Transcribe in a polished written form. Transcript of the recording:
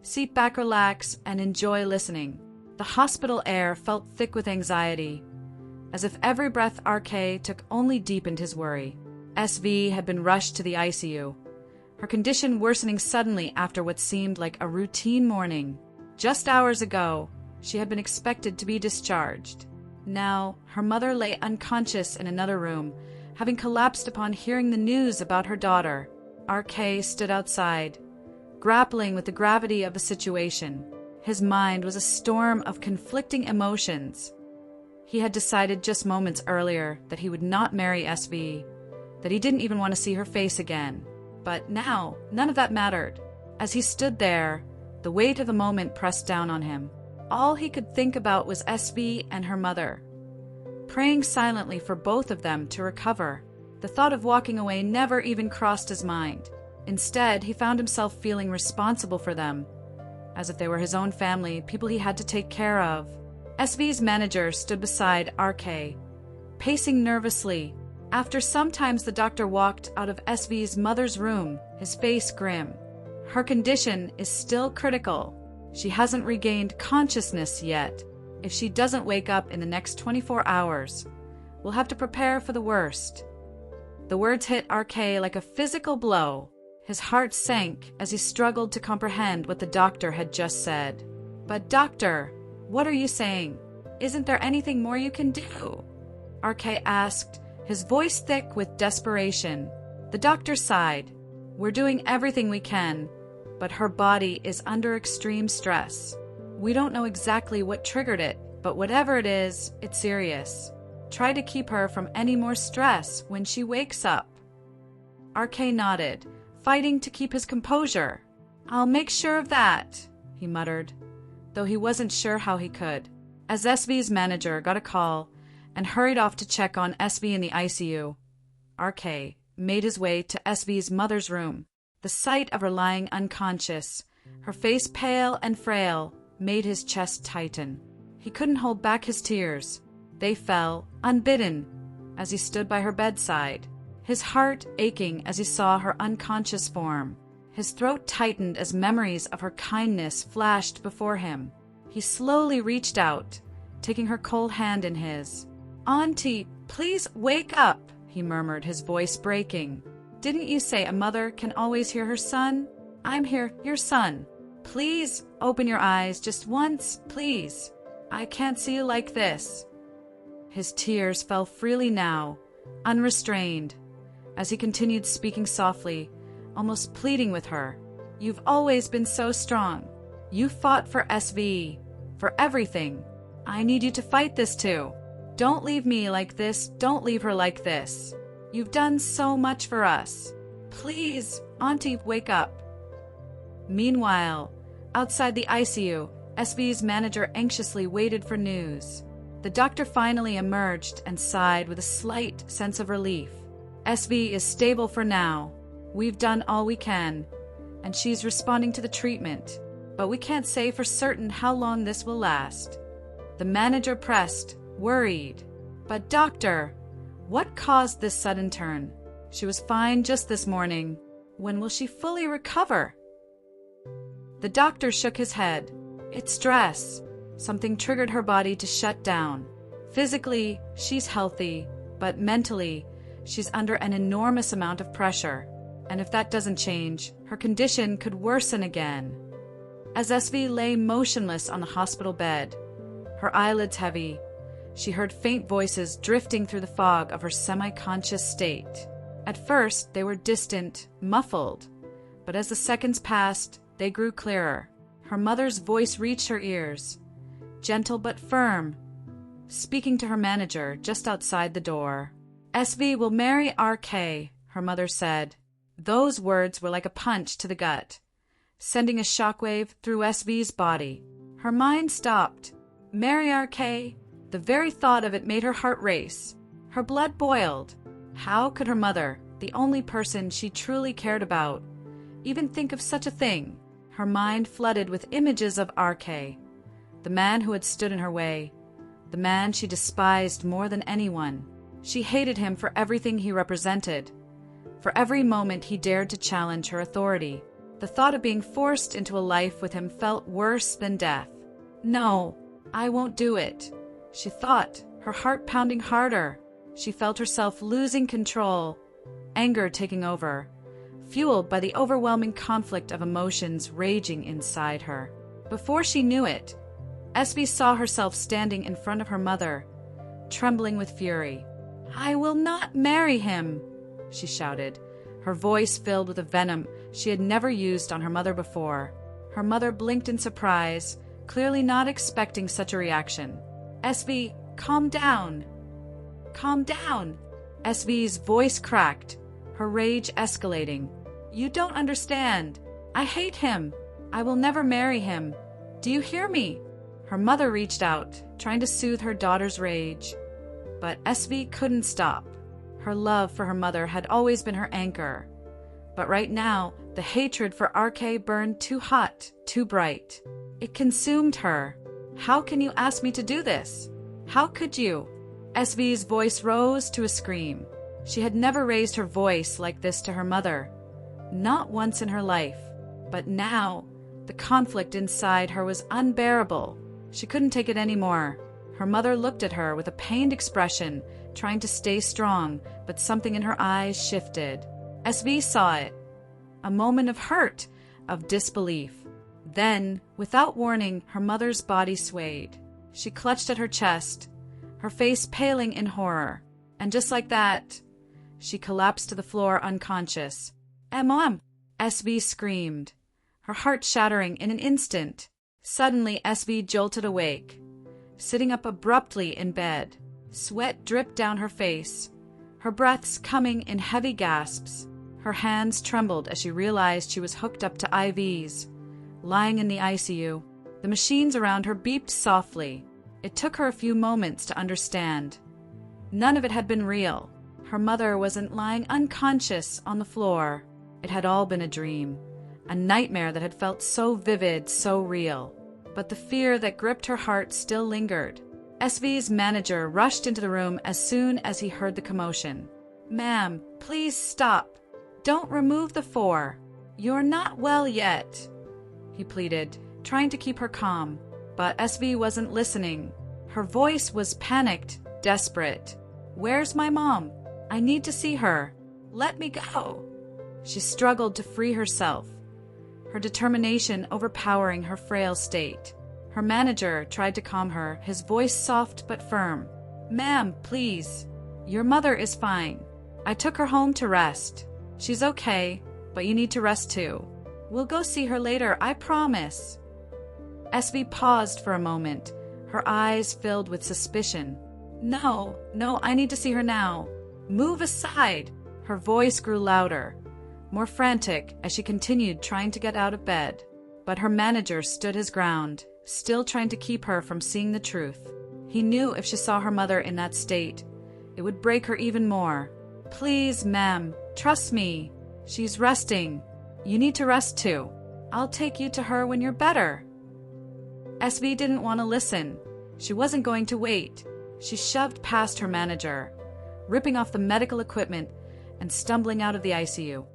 Sit back, relax, and enjoy listening. The hospital air felt thick with anxiety, as if every breath RK took only deepened his worry. SV had been rushed to the ICU, her condition worsening suddenly after what seemed like a routine morning. Just hours ago, she had been expected to be discharged. Now, her mother lay unconscious in another room, having collapsed upon hearing the news about her daughter. RK stood outside, grappling with the gravity of the situation. His mind was a storm of conflicting emotions. He had decided just moments earlier that he would not marry SV, that he didn't even want to see her face again. But now, none of that mattered. As he stood there, the weight of the moment pressed down on him. All he could think about was SV and her mother, praying silently for both of them to recover. The thought of walking away never even crossed his mind. Instead, he found himself feeling responsible for them, as if they were his own family, people he had to take care of. SV's manager stood beside RK, pacing nervously. After sometimes the doctor walked out of SV's mother's room, his face grim. Her condition is still critical. She hasn't regained consciousness yet. If she doesn't wake up in the next 24 hours, we'll have to prepare for the worst. The words hit RK like a physical blow. His heart sank as he struggled to comprehend what the doctor had just said. But doctor, what are you saying? Isn't there anything more you can do? RK asked, his voice thick with desperation. The doctor sighed. We're doing everything we can, but her body is under extreme stress. We don't know exactly what triggered it, but whatever it is, it's serious. Try to keep her from any more stress when she wakes up. RK nodded, fighting to keep his composure. I'll make sure of that, he muttered, though he wasn't sure how he could. As SV's manager got a call and hurried off to check on SV in the ICU, RK made his way to SV's mother's room. The sight of her lying unconscious, her face pale and frail, made his chest tighten. He couldn't hold back his tears. They fell, unbidden, as he stood by her bedside, his heart aching as he saw her unconscious form. His throat tightened as memories of her kindness flashed before him. He slowly reached out, taking her cold hand in his. Auntie, please wake up, he murmured, his voice breaking. Didn't you say a mother can always hear her son? I'm here, your son. Please open your eyes just once, please. I can't see you like this. His tears fell freely now, unrestrained, as he continued speaking softly, almost pleading with her. You've always been so strong. You fought for SV, for everything. I need you to fight this too. Don't leave me like this. Don't leave her like this. You've done so much for us. Please, Auntie, wake up. Meanwhile, outside the ICU, SV's manager anxiously waited for news. The doctor finally emerged and sighed with a slight sense of relief. SV is stable for now. We've done all we can, and she's responding to the treatment, but we can't say for certain how long this will last. The manager pressed, worried. But doctor, what caused this sudden turn? She was fine just this morning. When will she fully recover? The doctor shook his head. It's stress. Something triggered her body to shut down. Physically, she's healthy, but mentally, she's under an enormous amount of pressure. And if that doesn't change, her condition could worsen again. As SV lay motionless on the hospital bed, her eyelids heavy, she heard faint voices drifting through the fog of her semi-conscious state. At first, they were distant, muffled, but as the seconds passed, they grew clearer. Her mother's voice reached her ears, gentle but firm, speaking to her manager just outside the door. SV will marry RK, her mother said. Those words were like a punch to the gut, sending a shockwave through SV's body. Her mind stopped. Marry RK? The very thought of it made her heart race. Her blood boiled. How could her mother, the only person she truly cared about, even think of such a thing? Her mind flooded with images of RK, the man who had stood in her way, the man she despised more than anyone. She hated him for everything he represented, for every moment he dared to challenge her authority. The thought of being forced into a life with him felt worse than death. No, I won't do it, she thought, her heart pounding harder. She felt herself losing control, anger taking over, fueled by the overwhelming conflict of emotions raging inside her. Before she knew it, SB saw herself standing in front of her mother, trembling with fury. "I will not marry him," she shouted, her voice filled with a venom she had never used on her mother before. Her mother blinked in surprise, clearly not expecting such a reaction. "SB, calm down. Calm down." SV's voice cracked, her rage escalating. "You don't understand. I hate him. I will never marry him. Do you hear me?" Her mother reached out, trying to soothe her daughter's rage. But SV couldn't stop. Her love for her mother had always been her anchor. But right now, the hatred for RK burned too hot, too bright. It consumed her. "How can you ask me to do this? How could you?" SV's voice rose to a scream. She had never raised her voice like this to her mother. Not once in her life. But now, the conflict inside her was unbearable. She couldn't take it anymore. Her mother looked at her with a pained expression, trying to stay strong, but something in her eyes shifted. SV saw it. A moment of hurt, of disbelief. Then, without warning, her mother's body swayed. She clutched at her chest, her face paling in horror. And just like that, she collapsed to the floor unconscious. "Mom!" SV screamed, her heart shattering in an instant. Suddenly, SV jolted awake, sitting up abruptly in bed. Sweat dripped down her face, her breaths coming in heavy gasps. Her hands trembled as she realized she was hooked up to IVs, lying in the ICU. The machines around her beeped softly. It took her a few moments to understand. None of it had been real. Her mother wasn't lying unconscious on the floor. It had all been a dream, a nightmare that had felt so vivid, so real. But the fear that gripped her heart still lingered. SV's manager rushed into the room as soon as he heard the commotion. "Ma'am, please stop. Don't remove the 4. You're not well yet," he pleaded, trying to keep her calm. But SV wasn't listening. Her voice was panicked, desperate. "Where's my mom? I need to see her. Let me go." She struggled to free herself, her determination overpowering her frail state. Her manager tried to calm her, his voice soft but firm. "Ma'am, please. Your mother is fine. I took her home to rest. She's okay, but you need to rest too. We'll go see her later, I promise." SV paused for a moment, her eyes filled with suspicion. No, I need to see her now. Move aside." Her voice grew louder, more frantic as she continued trying to get out of bed. But her manager stood his ground, still trying to keep her from seeing the truth. He knew if she saw her mother in that state, it would break her even more. "Please, ma'am, trust me. She's resting. You need to rest too. I'll take you to her when you're better." SV didn't want to listen. She wasn't going to wait. She shoved past her manager, ripping off the medical equipment and stumbling out of the ICU.